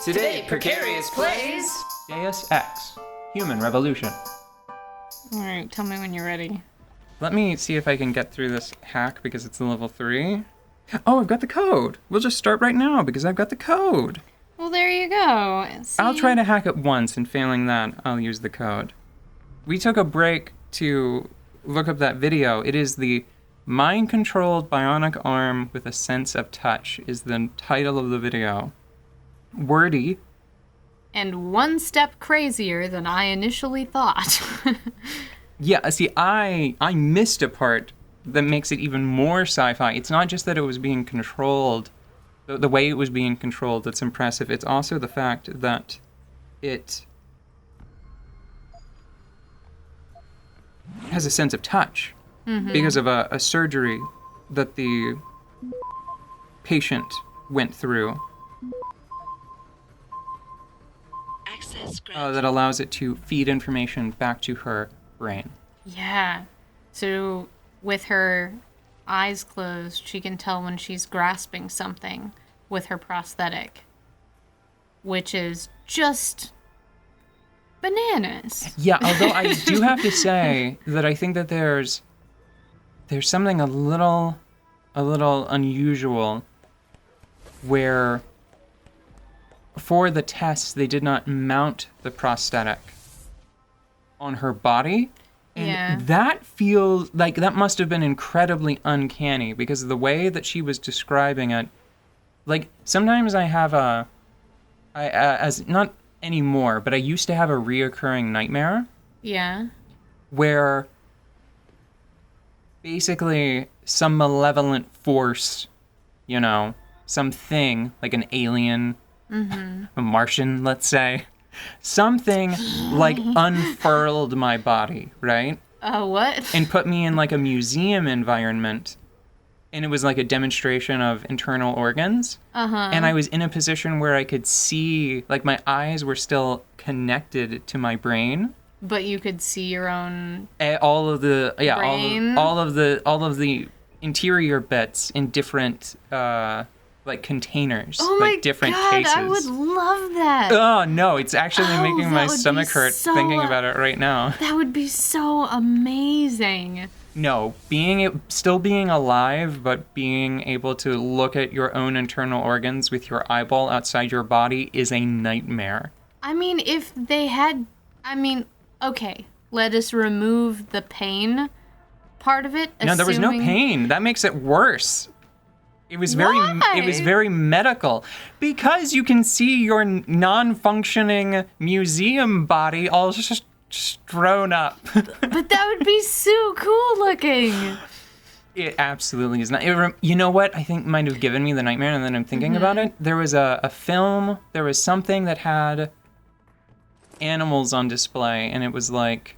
Today, Precarious plays Deus Ex, Human Revolution. Alright, tell me when you're ready. Let me see if I can get through this hack because it's a level 3. Oh, I've got the code. We'll just start right now because I've got the code. Well, there you go. See? I'll try to hack it once, and failing that, I'll use the code. We took a break to look up that video. It is the Mind-Controlled Bionic Arm with a Sense of Touch is the title of the video. Wordy. And one step crazier than I initially thought. Yeah, see, I missed a part that makes it even more sci-fi. It's not just that it was being controlled, the way it was being controlled that's impressive. It's also the fact that it has a sense of touch because of a surgery that the patient went through. That allows it to feed information back to her brain. Yeah. So with her eyes closed, she can tell when she's grasping something with her prosthetic, which is just bananas. Yeah, although I do have to say that I think that there's something a little unusual where for the tests, they did not mount the prosthetic on her body. And that feels like that must have been incredibly uncanny because of the way that she was describing it. Like, sometimes I have as not anymore, but I used to have a reoccurring nightmare. Yeah. Where basically some malevolent force, something like an alien, a Martian, let's say, something like unfurled my body, right? What? And put me in like a museum environment. And it was like a demonstration of internal organs. And I was in a position where I could see, like my eyes were still connected to my brain. But you could see your own all of the brain? all of the interior bits in different like containers, like different cases. I would love that. Oh no, it's actually making my stomach hurt thinking about it right now. That would be so amazing. No, still being alive, but being able to look at your own internal organs with your eyeball outside your body is a nightmare. I mean, okay, let us remove the pain part of it. No, there was no pain. That makes it worse. It was very medical because you can see your non-functioning museum body all just thrown up. But that would be so cool looking. It absolutely is not. You know what? I think might have given me the nightmare, and then I'm thinking about it. There was a film. There was something that had animals on display, and it was like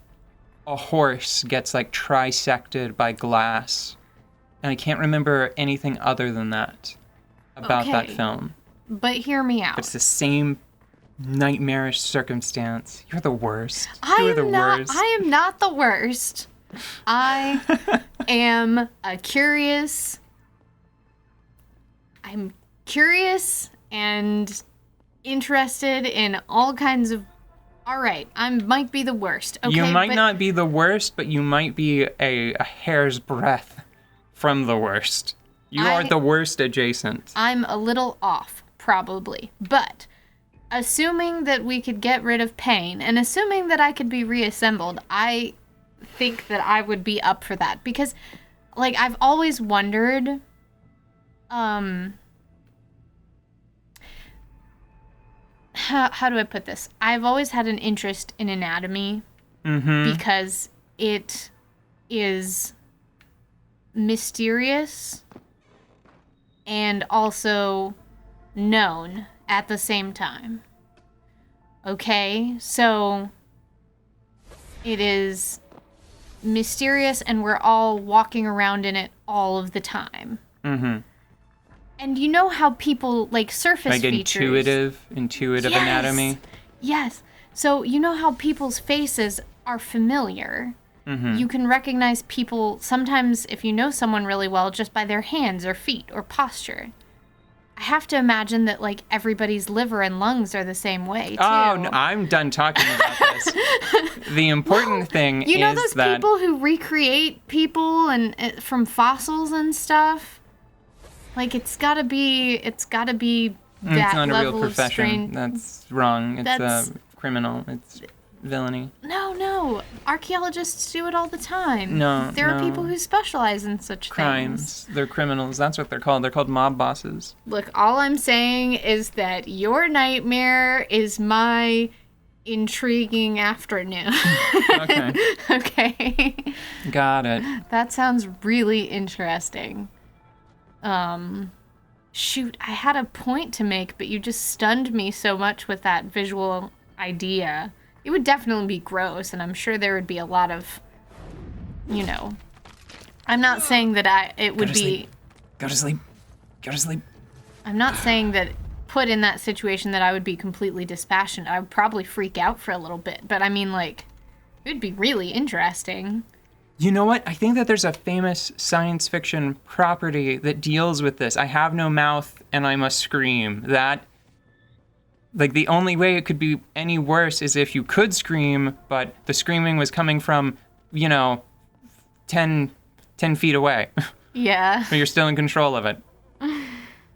a horse gets like trisected by glass. And I can't remember anything other than that about that film. But hear me out. It's the same nightmarish circumstance. You're the worst. I am not the worst. I am curious. I'm curious and interested in all kinds of... All right, I might be the worst. Okay, you might not be the worst, but you might be a hair's breadth from the worst. You are the worst adjacent. I'm a little off, probably. But assuming that we could get rid of pain and assuming that I could be reassembled, I think that I would be up for that. Because, like, I've always wondered, how do I put this? I've always had an interest in anatomy because it is mysterious and also known at the same time. Okay, so it is mysterious and we're all walking around in it all of the time. And you know how people like surface like features. intuitive anatomy. Yes. So you know how people's faces are familiar. You can recognize people sometimes if you know someone really well just by their hands or feet or posture. I have to imagine that, like, everybody's liver and lungs are the same way, too. Oh, no, I'm done talking about this. The important thing is that... You know those people who recreate people and from fossils and stuff? Like, it's gotta be that it's not a real level profession. of strain. That's wrong. It's a criminal. It's villainy. No. Archaeologists do it all the time. No, There are people who specialize in such crimes. things. They're criminals. That's what they're called. They're called mob bosses. Look, all I'm saying is that your nightmare is my intriguing afternoon. Okay. Okay. Got it. That sounds really interesting. Shoot, I had a point to make, but you just stunned me so much with that visual idea. It would definitely be gross, and I'm sure there would be a lot of, I'm not saying that it would be... Go to sleep. Go to sleep. I'm not saying that put in that situation that I would be completely dispassionate. I would probably freak out for a little bit, but I mean, like, it would be really interesting. You know what? I think that there's a famous science fiction property that deals with this. I have no mouth and I must scream. That, like, the only way it could be any worse is if you could scream, but the screaming was coming from, 10 feet away. Yeah. But you're still in control of it.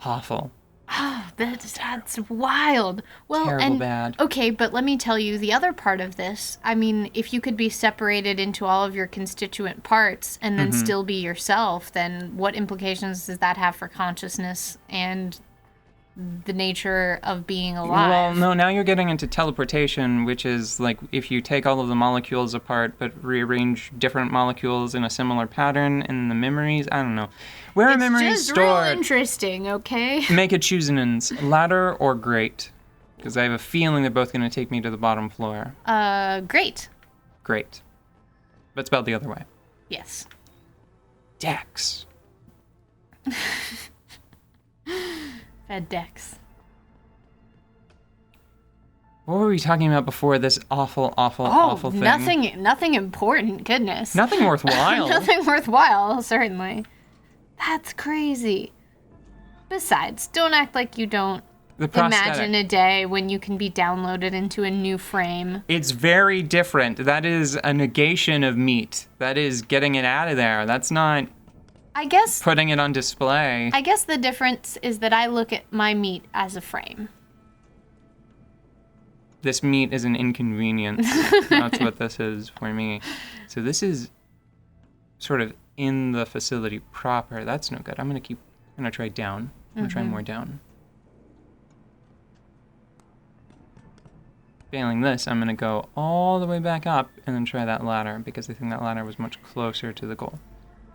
Awful. Oh, that's wild. Well, Terrible bad. Okay, but let me tell you the other part of this. I mean, if you could be separated into all of your constituent parts and then still be yourself, then what implications does that have for consciousness and the nature of being alive? Well, no, now you're getting into teleportation, which is like if you take all of the molecules apart but rearrange different molecules in a similar pattern in the memories. I don't know. Where are memories just stored? Real interesting, okay? Make a choosing-ins. Ladder or grate? Because I have a feeling they're both going to take me to the bottom floor. Great. Great. But spelled the other way. Yes. Dex. FedEx. What were we talking about before this awful thing? Nothing important, goodness. Nothing worthwhile. Nothing worthwhile, certainly. That's crazy. Besides, don't act like you don't imagine a day when you can be downloaded into a new frame. It's very different. That is a negation of meat. That is getting it out of there. That's not... I guess putting it on display. I guess the difference is that I look at my meat as a frame. This meat is an inconvenience. That's what this is for me. So this is sort of in the facility proper. That's no good. I'm gonna try down. I'm gonna try more down. Failing this, I'm gonna go all the way back up and then try that ladder because I think that ladder was much closer to the goal.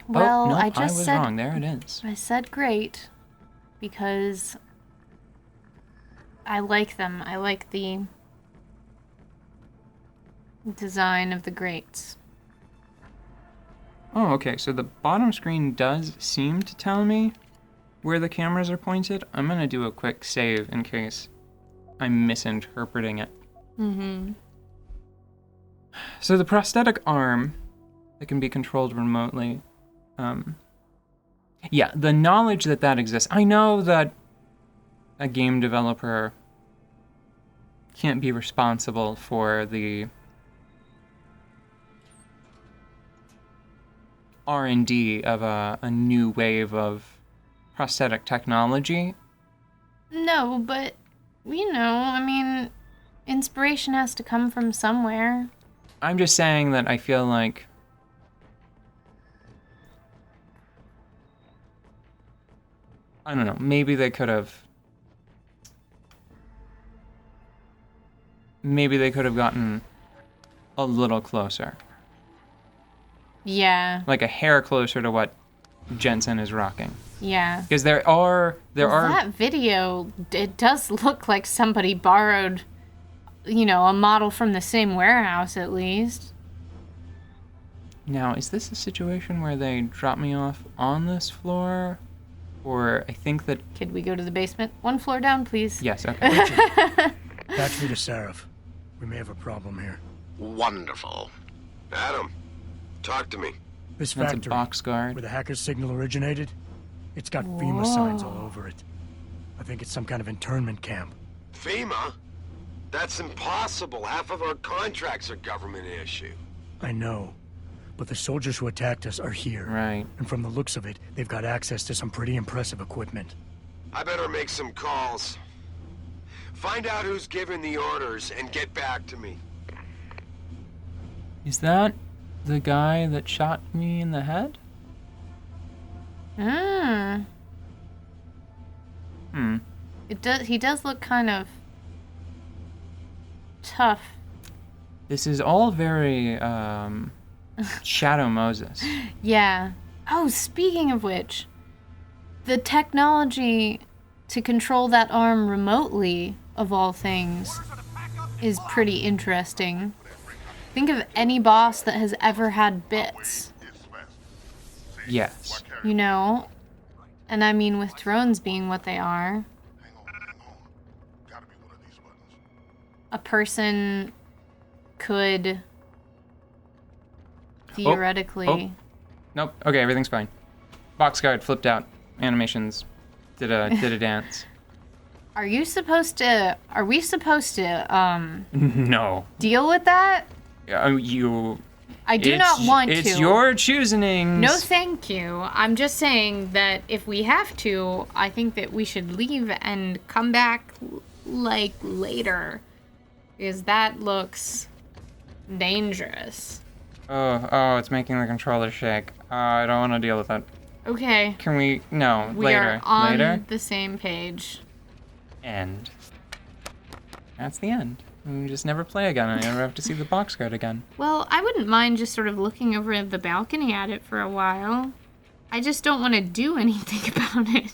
Well, no, I was wrong. There it is. I said great because I like them. I like the design of the grates. Oh, okay. So the bottom screen does seem to tell me where the cameras are pointed. I'm going to do a quick save in case I'm misinterpreting it. So the prosthetic arm that can be controlled remotely. Yeah, the knowledge that exists. I know that a game developer can't be responsible for the R&D of a new wave of prosthetic technology. No, but, I mean, inspiration has to come from somewhere. I'm just saying that I feel like I don't know, maybe they could have gotten a little closer. Yeah. Like a hair closer to what Jensen is rocking. Yeah. Because there are that video, it does look like somebody borrowed, a model from the same warehouse at least. Now, is this a situation where they drop me off on this floor? Or I think that... Could we go to the basement? One floor down, please. Yes, okay. Patch me to Seraph. We may have a problem here. Wonderful. Adam, talk to me. This That's factory, a box guard. where the hacker's signal originated, it's got FEMA signs all over it. I think it's some kind of internment camp. FEMA? That's impossible. Half of our contracts are government issue. I know. But the soldiers who attacked us are here. Right. And from the looks of it, they've got access to some pretty impressive equipment. I better make some calls. Find out who's giving the orders and get back to me. Is that the guy that shot me in the head? He does look kind of tough. This is all very, Shadow Moses. Yeah. Oh, speaking of which, the technology to control that arm remotely, of all things, is pretty interesting. Think of any boss that has ever had bits. Yes. You know? And I mean, with drones being what they are, a person could theoretically... Oh. Nope. Okay, everything's fine. Box guard flipped out. Animations did a dance. Are we supposed to, No. deal with that? You... I do not want to. It's your choosing. No, thank you. I'm just saying that if we have to, I think that we should leave and come back, like, later. Because that looks dangerous. Oh, it's making the controller shake. I don't want to deal with that. Okay. Can we... No, We later. are on Later? the same page. End. That's the end. We just never play again. I never have to see the box guard again. Well, I wouldn't mind just sort of looking over the balcony at it for a while. I just don't want to do anything about it.